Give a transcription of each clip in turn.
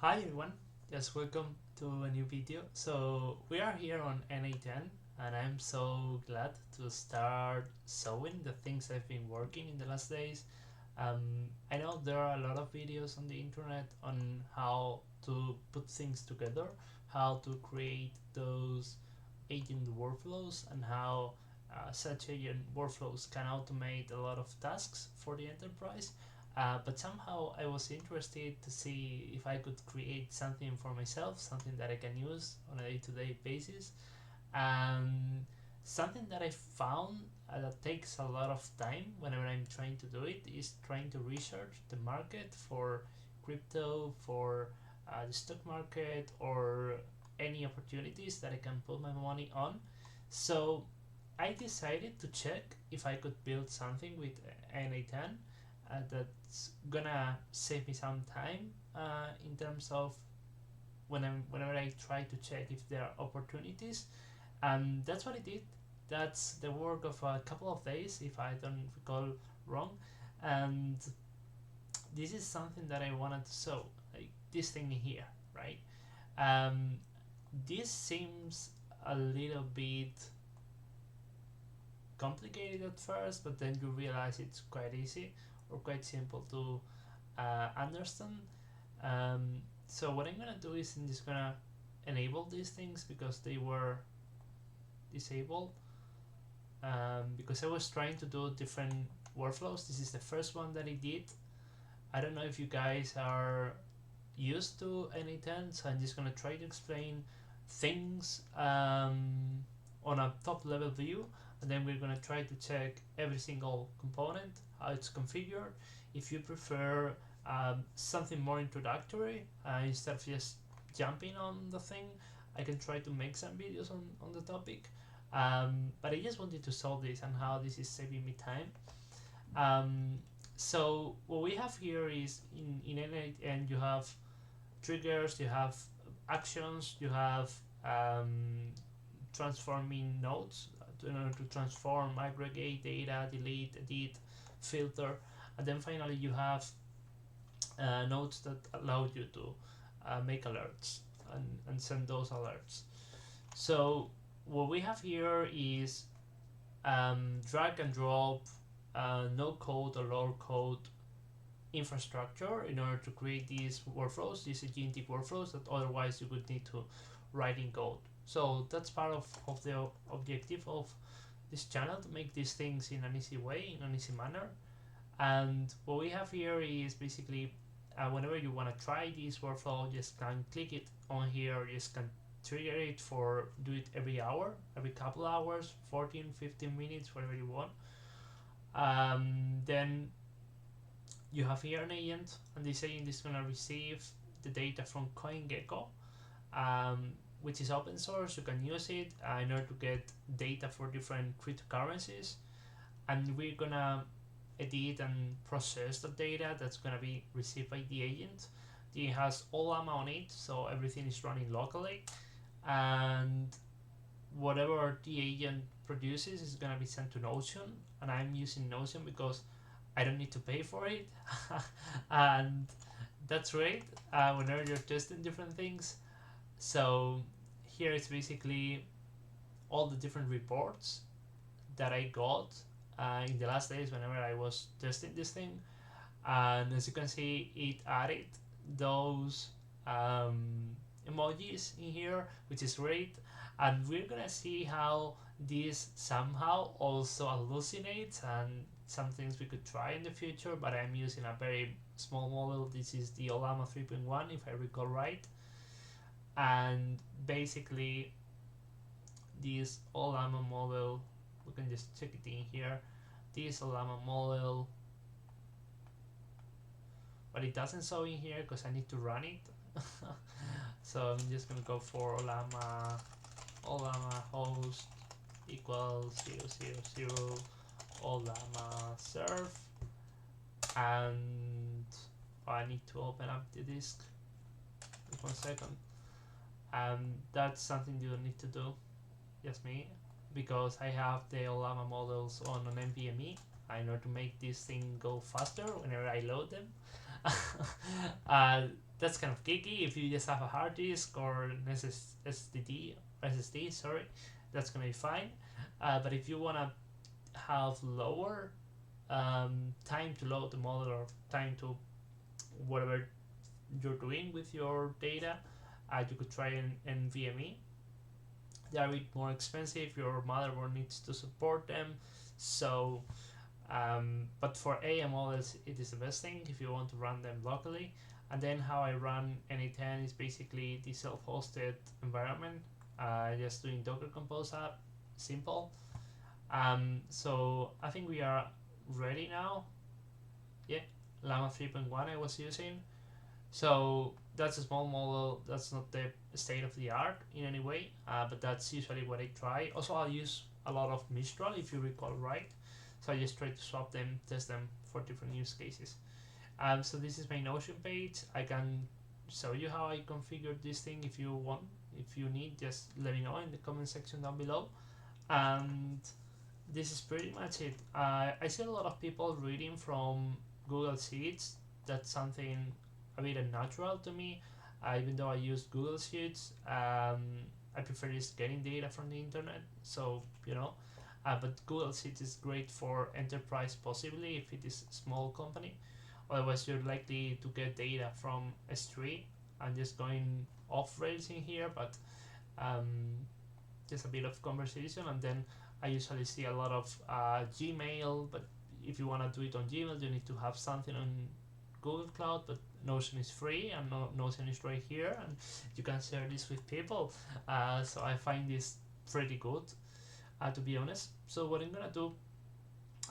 Hi everyone, just welcome to a new video. So we are here on N8N and I'm so glad to start showing the things I've been working in the last days. I know there are a lot of videos on the internet on how to put things together, how to create those agent workflows and how such agent workflows can automate a lot of tasks for the enterprise. But somehow I was interested to see if I could create something for myself, something that I can use on a day-to-day basis. And something that I found that takes a lot of time whenever I'm trying to do it is trying to research the market for crypto, for the stock market, or any opportunities that I can put my money on. So I decided to check if I could build something with N8N that's gonna save me some time in terms of whenever I try to check if there are opportunities, and that's what I did. That's the work of a couple of days, if I don't recall wrong, and this is something that I wanted to show, like this thing here, right? Um, this seems a little bit complicated at first, but then you realize it's quite easy or quite simple to understand. So what I'm gonna do is I'm just gonna enable these things because they were disabled, because I was trying to do different workflows. This is the first one that I did. I don't know if you guys are used to N8N, so I'm just gonna try to explain things on a top level view, and then we're gonna try to check every single component, how it's configured. If you prefer something more introductory, instead of just jumping on the thing, I can try to make some videos on the topic. But I just wanted to solve this and how this is saving me time. Um, so what we have here is in N8N you have triggers, you have actions, you have transforming nodes in order to transform, aggregate data, delete, edit, filter, and then finally you have nodes that allow you to make alerts and send those alerts. So what we have here is drag and drop no code or low code infrastructure in order to create these workflows, these agentic workflows that otherwise you would need to write in code. So that's part of the objective of this channel, to make these things in an easy way, in an easy manner. And what we have here is basically whenever you want to try this workflow, just can click it on here, just can trigger it for do it every hour, every couple hours, 14, 15 minutes, whatever you want. Then you have here an agent, and this agent is going to receive the data from CoinGecko, which is open source. You can use it in order to get data for different cryptocurrencies, and we're gonna edit and process the data that's gonna be received by the agent. It has Ollama on it, so everything is running locally, and whatever the agent produces is gonna be sent to Notion, and I'm using Notion because I don't need to pay for it, and that's great whenever you're testing different things. So here is basically all the different reports that I got in the last days whenever I was testing this thing, and as you can see, it added those emojis in here, which is great. And we're gonna see how this somehow also hallucinates, and some things we could try in the future, but I'm using a very small model. This is the Ollama 3.1 if I recall right, and basically this Ollama model, we can just check it in here, this Ollama model, but it doesn't show in here because I need to run it. So I'm just gonna go for Ollama host equals 000 Ollama serve, and I need to open up the disk. Just 1 second. That's something you don't need to do, just me, because I have the Ollama models on an NVMe in order to make this thing go faster whenever I load them. uh, that's kind of geeky. If you just have a hard disk or an SSD, sorry, that's gonna be fine. But if you wanna have lower time to load the model or time to whatever you're doing with your data, you could try an NVMe. They are a bit more expensive. Your motherboard needs to support them. So, but for AI models, it is the best thing if you want to run them locally. And then how I run N8N is basically the self-hosted environment, just doing Docker Compose app, simple. So I think we are ready now. Yeah, Llama 3.1 I was using. So that's a small model. That's not the state of the art in any way, but that's usually what I try. Also, I'll use a lot of Mistral, if you recall right. So I just try to swap them, test them for different use cases. So this is my Notion page. I can show you how I configured this thing if you want. If you need, just let me know in the comment section down below. And this is pretty much it. I see a lot of people reading from Google Sheets. That's something a bit unnatural to me. Even though I use Google Sheets, I prefer just getting data from the internet. So but Google Sheets is great for enterprise, possibly if it is a small company. Otherwise, you're likely to get data from S3. I'm just going off rails in here, but um, just a bit of conversation, and then I usually see a lot of Gmail, but if you want to do it on Gmail, you need to have something on Google Cloud, but Notion is free, and Notion is right here, and you can share this with people. So I find this pretty good, to be honest. So what I'm gonna do,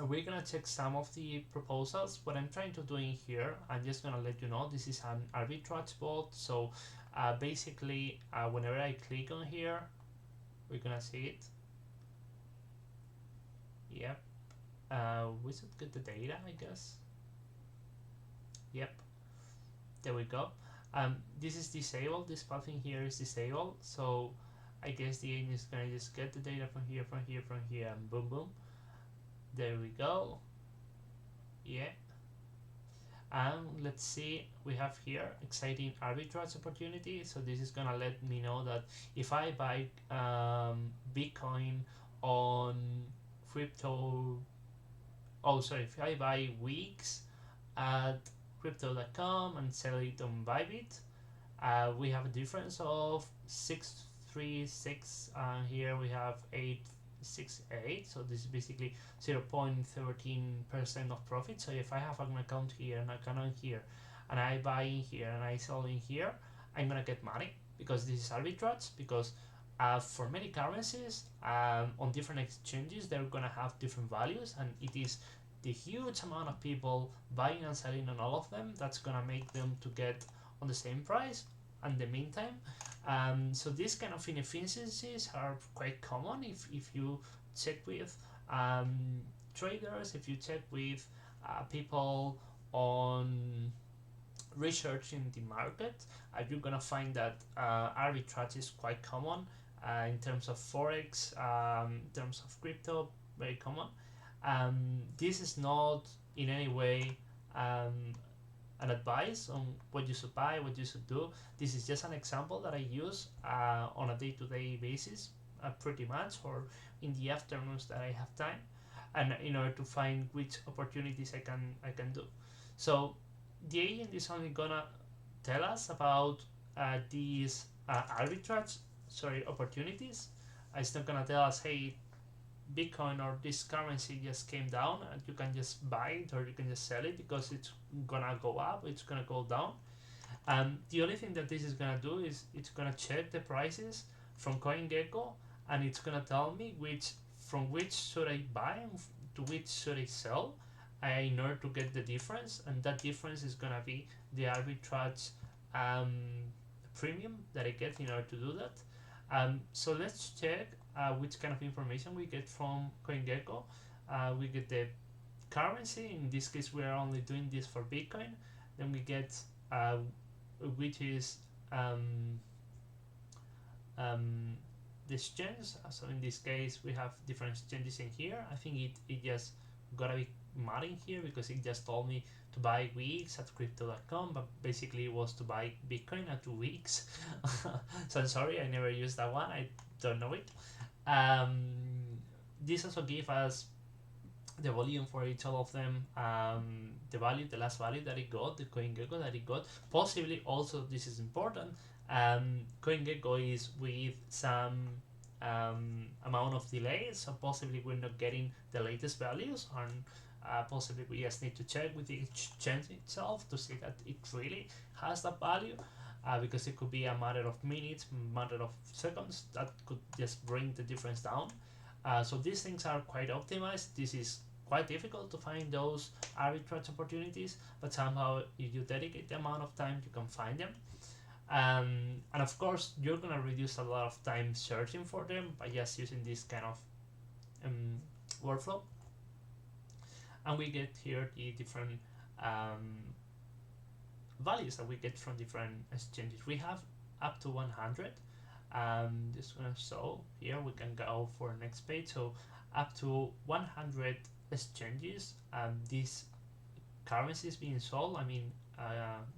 we're gonna check some of the proposals. What I'm trying to do in here, I'm just gonna let you know, this is an arbitrage bot. So basically, whenever I click on here, we're gonna see it. Yep. We should get the data, I guess. Yep. There we go. This is disabled. This pathing here is disabled. So I guess the agent is gonna just get the data from here, from here, from here, and boom, boom. There we go. Yeah. And let's see, we have here exciting arbitrage opportunity. So this is gonna let me know that if I buy Bitcoin on crypto, if I buy weeks at crypto.com and sell it on Bybit, we have a difference of 636, and here we have 868. So this is basically 0.13% of profit. So if I have an account here and an account here, and I buy in here and I sell in here, I'm gonna get money, because this is arbitrage. Because for many currencies on different exchanges, they're gonna have different values, and it is the huge amount of people buying and selling on all of them that's gonna make them to get on the same price in the meantime. So these kind of inefficiencies are quite common if you check with traders, if you check with people on researching the market, you're gonna find that arbitrage is quite common in terms of forex, in terms of crypto, very common. This is not in any way an advice on what you should buy, what you should do. This is just an example that I use on a day-to-day basis, pretty much, or in the afternoons that I have time, and in order to find which opportunities I can do. So the agent is only gonna tell us about these arbitrage, opportunities. It's not gonna tell us, hey, Bitcoin or this currency just came down and you can just buy it or you can just sell it, because it's gonna go up, it's gonna go down. The only thing that this is gonna do is it's gonna check the prices from CoinGecko, and it's gonna tell me from which should I buy and to which should I sell in order to get the difference, and that difference is gonna be the arbitrage premium that I get in order to do that. So let's check which kind of information we get from CoinGecko. We get the currency. In this case, we are only doing this for Bitcoin. Then we get which is the exchange. So in this case, we have different exchanges in here. I think it just gotta be modding here because it just told me to buy weeks at crypto.com, but basically it was to buy Bitcoin at 2 weeks. So I'm sorry, I never used that one. I don't know it. Um, this also gave us the volume for each of them, the value, the last value that it got, the CoinGecko that it got. Possibly also, this is important, CoinGecko is with some amount of delay, so possibly we're not getting the latest values, and possibly we just need to check with the exchange itself to see that it really has that value. Because it could be a matter of minutes, matter of seconds that could just bring the difference down. So these things are quite optimized. This is quite difficult to find those arbitrage opportunities, but somehow if you dedicate the amount of time, you can find them. And of course, you're gonna reduce a lot of time searching for them by just using this kind of workflow. And we get here the different values that we get from different exchanges. We have up to 100. This one, so here we can go for next page. So up to 100 exchanges, this currency is being sold. I mean,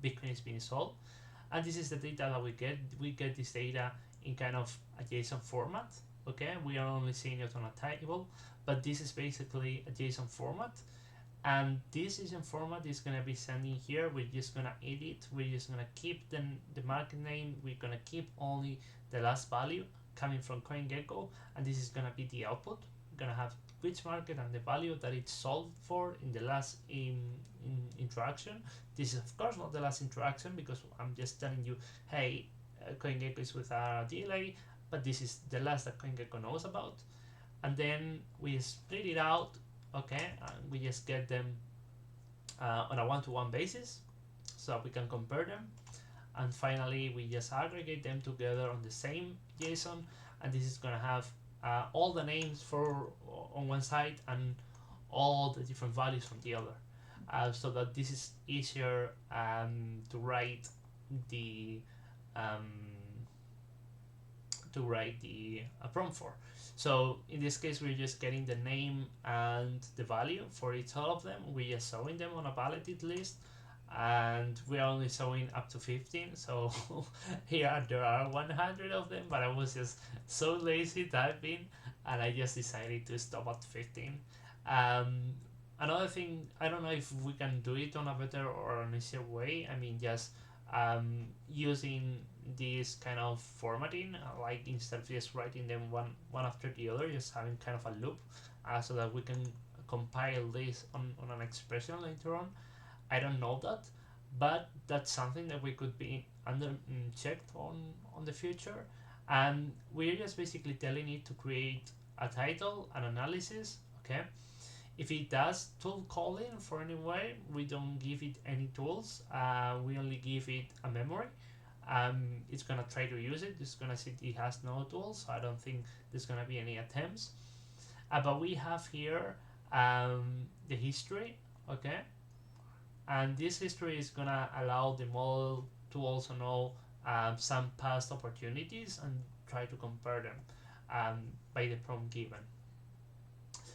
Bitcoin is being sold, and this is the data that we get. We get this data in kind of a JSON format. Okay, we are only seeing it on a table, but this is basically a JSON format. And this JSON format is gonna be sending here. We're just gonna edit. We're just gonna keep the market name. We're gonna keep only the last value coming from CoinGecko, and this is gonna be the output. We're gonna have which market and the value that it's sold for in the last interaction. This is of course not the last interaction because I'm just telling you, hey, CoinGecko is with a delay, but this is the last that CoinGecko knows about. And then we split it out, okay, and we just get them on a one-to-one basis so we can compare them. And finally, we just aggregate them together on the same JSON, and this is gonna have all the names for on one side and all the different values from the other, so that this is easier to write the prompt for. So in this case, we're just getting the name and the value for each all of them. We're just showing them on a validated list, and we are only showing up to 15. So here there are 100 of them, but I was just so lazy typing, and I just decided to stop at 15. Another thing, I don't know if we can do it on a better or an easier way. I mean, just using this kind of formatting, like instead of just writing them one after the other, just having kind of a loop, so that we can compile this on an expression later on. I don't know that, but that's something that we could be checked on the future. And we're just basically telling it to create a title, an analysis, okay? If it does tool calling for any way, we don't give it any tools. We only give it a memory. It's gonna try to use it. It's gonna see it has no tools, so I don't think there's gonna be any attempts. But we have here the history, okay? And this history is gonna allow the model to also know some past opportunities and try to compare them by the prompt given.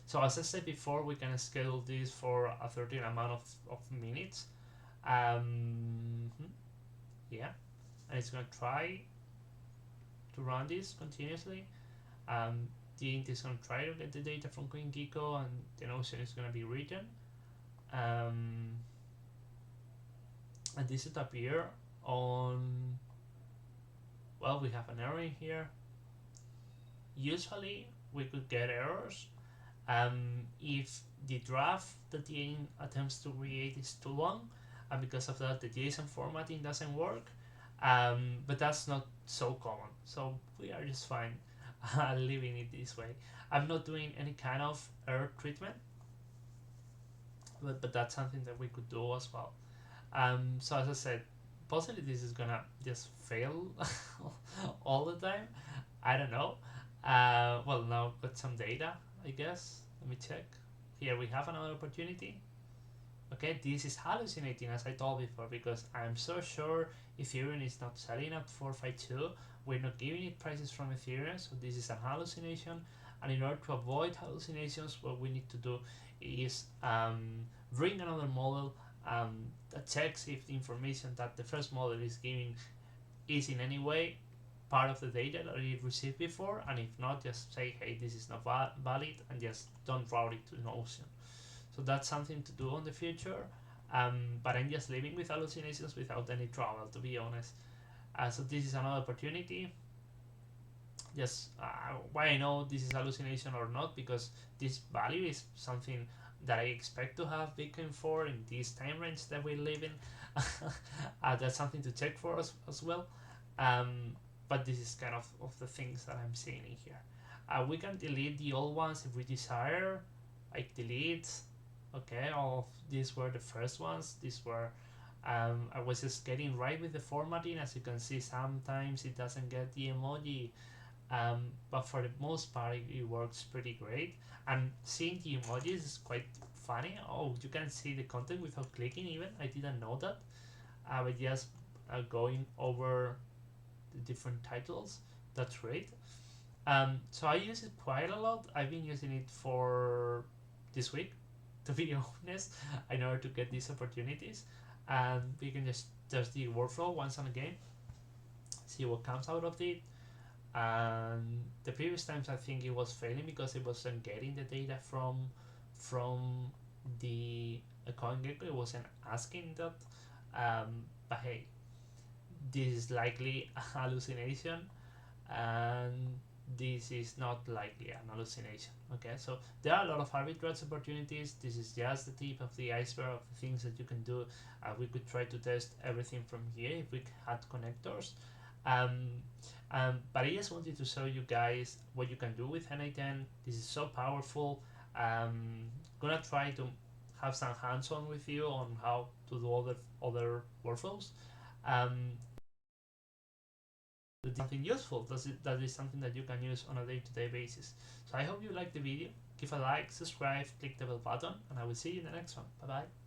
So as I said before, we can schedule this for a certain amount of minutes. Yeah, and it's gonna try to run this continuously. The int is gonna try to get the data from CoinGecko, and the notion is gonna be written. And this should appear on, well, we have an error in here. Usually we could get errors if the draft that the int attempts to create is too long, and because of that the JSON formatting doesn't work, but that's not so common, so we are just fine leaving it this way. I'm not doing any kind of error treatment, but that's something that we could do as well. So as I said, possibly this is gonna just fail all the time. I don't know. Well, now got some data, I guess. Let me check. Here we have another opportunity. Okay, this is hallucinating, as I told before, because I'm so sure Ethereum is not selling at 452. We're not giving it prices from Ethereum, so this is a hallucination. And in order to avoid hallucinations, what we need to do is bring another model that checks if the information that the first model is giving is in any way part of the data that it received before, and if not, just say, hey, this is not valid, and just don't route it to Notion. So that's something to do in the future. But I'm just living with hallucinations without any trouble, to be honest. So this is another opportunity. Just why I know this is hallucination or not, because this value is something that I expect to have Bitcoin for in this time range that we live in. That's something to check for us as well. But this is kind of the things that I'm seeing in here. We can delete the old ones if we desire, like delete. Okay, all of these were the first ones. These were I was just getting right with the formatting. As you can see, sometimes it doesn't get the emoji, but for the most part it works pretty great. And seeing the emojis is quite funny. Oh, you can see the content without clicking even. I didn't know that. But just going over the different titles, that's great. So I use it quite a lot. I've been using it for this week, to be honest, in order to get these opportunities. And we can just test the workflow once and again, see what comes out of it. And the previous times I think it was failing because it wasn't getting the data from the CoinGecko. It wasn't asking that. But hey, this is likely a hallucination, and this is not likely an hallucination. Okay, so there are a lot of arbitrage opportunities. This is just the tip of the iceberg of the things that you can do. We could try to test everything from here if we had connectors. But I just wanted to show you guys what you can do with N8N. This is so powerful. Gonna try to have some hands-on with you on how to do other workflows. Something useful. That is something that you can use on a day-to-day basis. So I hope you liked the video. Give a like, subscribe, click the bell button, and I will see you in the next one. Bye bye.